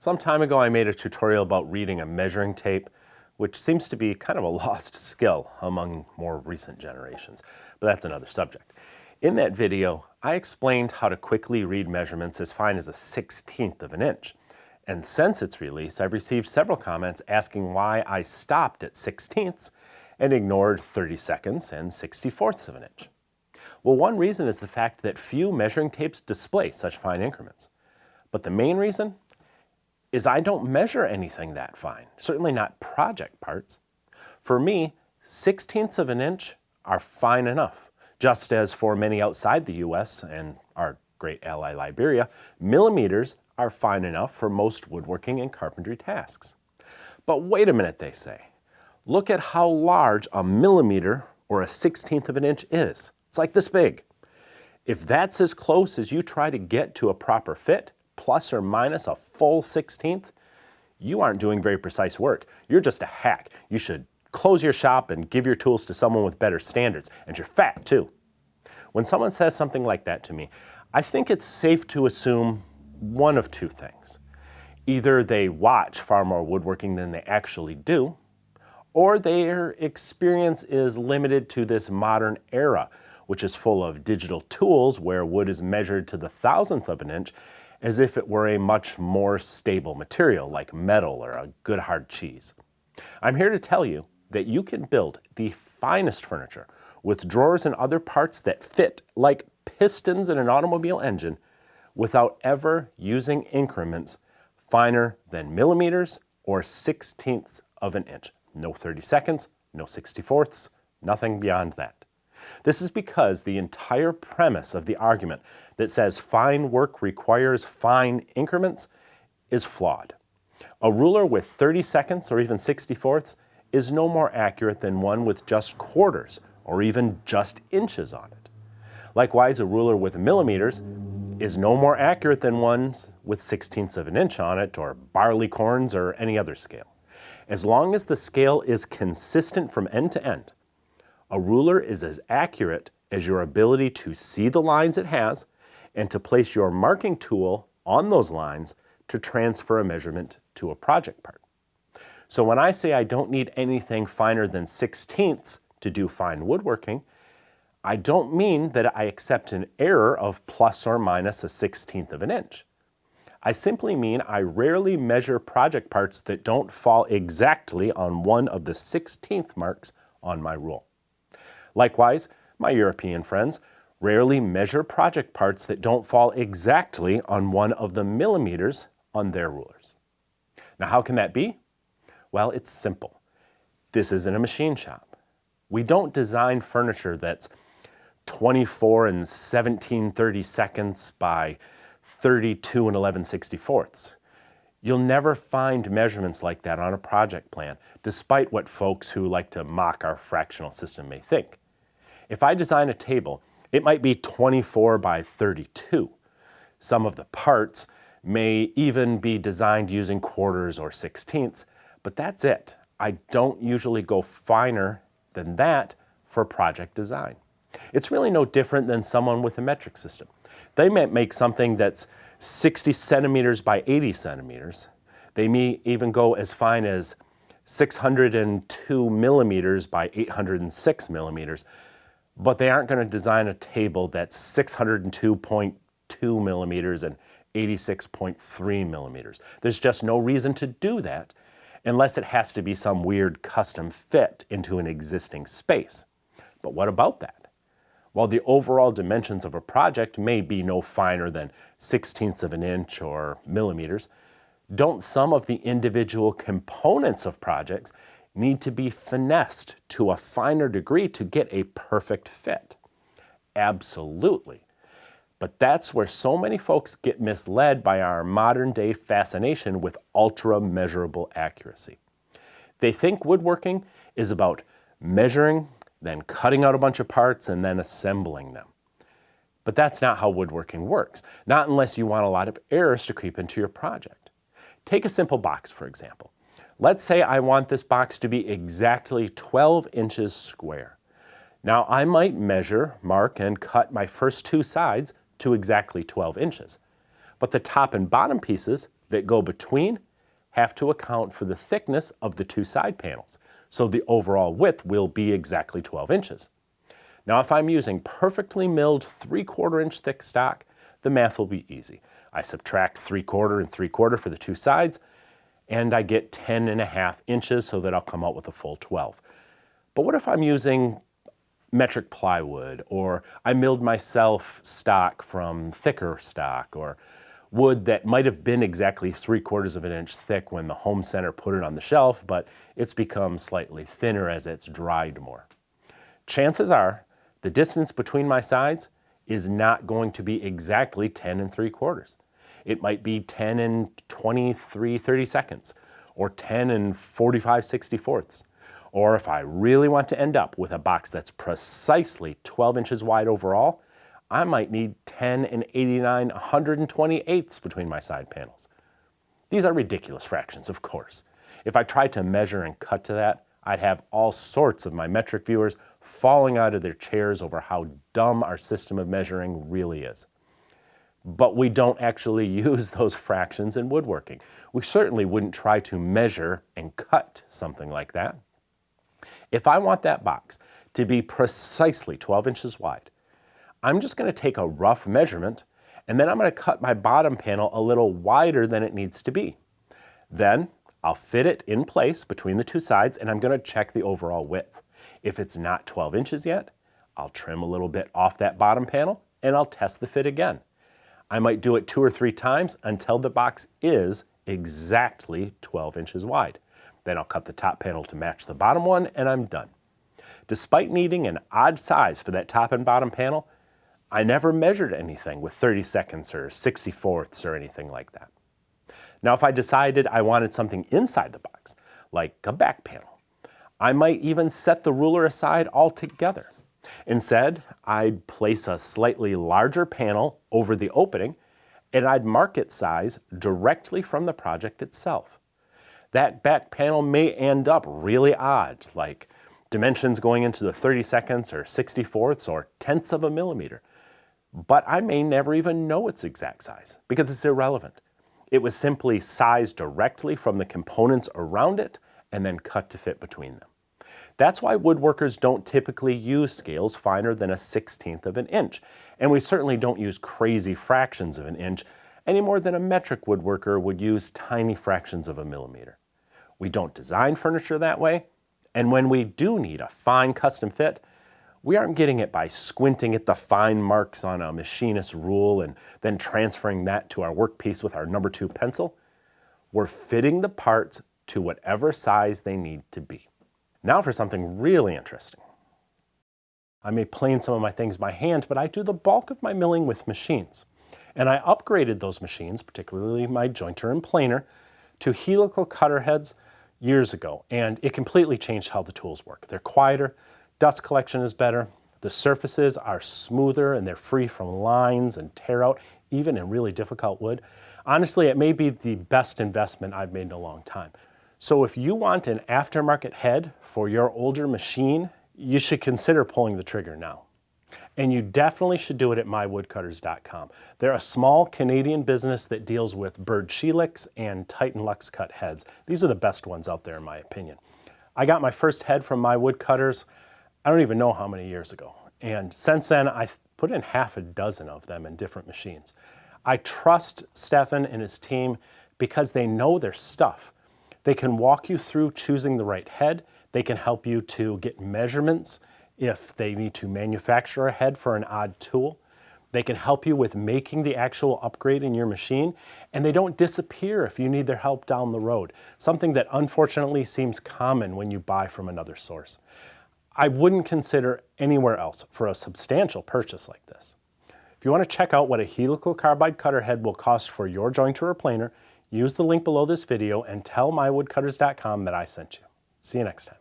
Some time ago I made a tutorial about reading a measuring tape, which seems to be kind of a lost skill among more recent generations, but that's another subject. In that video, I explained how to quickly read measurements as fine as a 1/16 of an inch. And since its release, I've received several comments asking why I stopped at 1/16 and ignored 30 seconds and 64ths of an inch. Well, one reason is the fact that few measuring tapes display such fine increments. But the main reason is I don't measure anything that fine, certainly not project parts. For me, 1/16ths of an inch are fine enough, just as for many outside the US and our great ally Liberia, millimeters are fine enough for most woodworking and carpentry tasks. But wait a minute, they say. Look at how large a millimeter or a 1/16th of an inch is. It's like this big. If that's as close as you try to get to a proper fit, plus or minus a full 1/16th, you aren't doing very precise work. You're just a hack. You should close your shop and give your tools to someone with better standards. And you're fat too. When someone says something like that to me, I think it's safe to assume one of two things. Either they watch far more woodworking than they actually do, or their experience is limited to this modern era, which is full of digital tools where wood is measured to the thousandth of an inch as if it were a much more stable material like metal or a good hard cheese. I'm here to tell you that you can build the finest furniture with drawers and other parts that fit like pistons in an automobile engine without ever using increments finer than millimeters or 1/16ths of an inch. No 30 seconds, no 64ths, nothing beyond that. This is because the entire premise of the argument that says fine work requires fine increments is flawed. A ruler with 30 seconds or even 64ths is no more accurate than one with just quarters or even just inches on it. Likewise, a ruler with millimeters is no more accurate than ones with 1/16ths of an inch on it or barleycorns or any other scale. As long as the scale is consistent from end to end, a ruler is as accurate as your ability to see the lines it has and to place your marking tool on those lines to transfer a measurement to a project part. So when I say I don't need anything finer than 1/16ths to do fine woodworking, I don't mean that I accept an error of plus or minus a 1/16th of an inch. I simply mean I rarely measure project parts that don't fall exactly on one of the 1/16th marks on my rule. Likewise, my European friends rarely measure project parts that don't fall exactly on one of the millimeters on their rulers. Now, how can that be? Well, it's simple. This isn't a machine shop. We don't design furniture that's 24 and 17/30 seconds by 32 and 11/64ths. You'll never find measurements like that on a project plan, despite what folks who like to mock our fractional system may think. If I design a table, it might be 24 by 32. Some of the parts may even be designed using quarters or 1/16ths, but that's it. I don't usually go finer than that for project design. It's really no different than someone with a metric system. They might make something that's 60 centimeters by 80 centimeters. They may even go as fine as 602 millimeters by 806 millimeters, but they aren't going to design a table that's 602.2 millimeters and 86.3 millimeters. There's just no reason to do that unless it has to be some weird custom fit into an existing space. But what about that? While the overall dimensions of a project may be no finer than 1/16ths of an inch or millimeters, don't some of the individual components of projects need to be finessed to a finer degree to get a perfect fit? Absolutely. But that's where so many folks get misled by our modern day fascination with ultra measurable accuracy. They think woodworking is about measuring, then cutting out a bunch of parts and then assembling them. But that's not how woodworking works, not unless you want a lot of errors to creep into your project. Take a simple box, for example. Let's say I want this box to be exactly 12 inches square. Now I might measure, mark, and cut my first two sides to exactly 12 inches. But the top and bottom pieces that go between have to account for the thickness of the two side panels, so the overall width will be exactly 12 inches. Now, if I'm using perfectly milled 3/4 inch thick stock, the math will be easy. I subtract 3/4 and 3/4 for the two sides, and I get 10.5 inches, so that I'll come out with a full 12. But what if I'm using metric plywood, or I milled myself stock from thicker stock, or wood that might have been exactly 3/4 of an inch thick when the home center put it on the shelf, but it's become slightly thinner as it's dried more? Chances are the distance between my sides is not going to be exactly 10 3/4. It might be 10 and 23 30-seconds, or 10 and 45 64ths. Or if I really want to end up with a box that's precisely 12 inches wide overall, I might need 10 and 89 128ths between my side panels. These are ridiculous fractions, of course. If I tried to measure and cut to that, I'd have all sorts of my metric viewers falling out of their chairs over how dumb our system of measuring really is. But we don't actually use those fractions in woodworking. We certainly wouldn't try to measure and cut something like that. If I want that box to be precisely 12 inches wide, I'm just going to take a rough measurement, and then I'm going to cut my bottom panel a little wider than it needs to be. Then I'll fit it in place between the two sides, and I'm going to check the overall width. If it's not 12 inches yet, I'll trim a little bit off that bottom panel, and I'll test the fit again. I might do it 2 or 3 times until the box is exactly 12 inches wide. Then I'll cut the top panel to match the bottom one, and I'm done. Despite needing an odd size for that top and bottom panel, I never measured anything with 30-seconds or 64ths or anything like that. Now, if I decided I wanted something inside the box, like a back panel, I might even set the ruler aside altogether. Instead, I'd place a slightly larger panel over the opening, and I'd mark its size directly from the project itself. That back panel may end up really odd, like dimensions going into the 30-seconds or 64ths or tenths of a millimeter. But I may never even know its exact size because it's irrelevant. It was simply sized directly from the components around it and then cut to fit between them. That's why woodworkers don't typically use scales finer than a 1/16 of an inch, and we certainly don't use crazy fractions of an inch any more than a metric woodworker would use tiny fractions of a millimeter. We don't design furniture that way, and when we do need a fine custom fit, we aren't getting it by squinting at the fine marks on a machinist's rule and then transferring that to our workpiece with our No. 2 pencil. We're fitting the parts to whatever size they need to be. Now for something really interesting. I may plane some of my things by hand, but I do the bulk of my milling with machines. And I upgraded those machines, particularly my jointer and planer, to helical cutter heads years ago, and it completely changed how the tools work. They're quieter, dust collection is better, the surfaces are smoother, and they're free from lines and tear out, even in really difficult wood. Honestly, it may be the best investment I've made in a long time. So if you want an aftermarket head for your older machine, you should consider pulling the trigger now. And you definitely should do it at mywoodcutters.com. They're a small Canadian business that deals with Bird Shelix and Titan Lux cut heads. These are the best ones out there in my opinion. I got my first head from My Wood Cutters, I don't even know how many years ago. And since then, I've put in half a dozen of them in different machines. I trust Stefan and his team because they know their stuff. They can walk you through choosing the right head. They can help you to get measurements if they need to manufacture a head for an odd tool. They can help you with making the actual upgrade in your machine, and they don't disappear if you need their help down the road, something that unfortunately seems common when you buy from another source. I wouldn't consider anywhere else for a substantial purchase like this. If you want to check out what a helical carbide cutter head will cost for your jointer or planer, use the link below this video and tell mywoodcutters.com that I sent you. See you next time.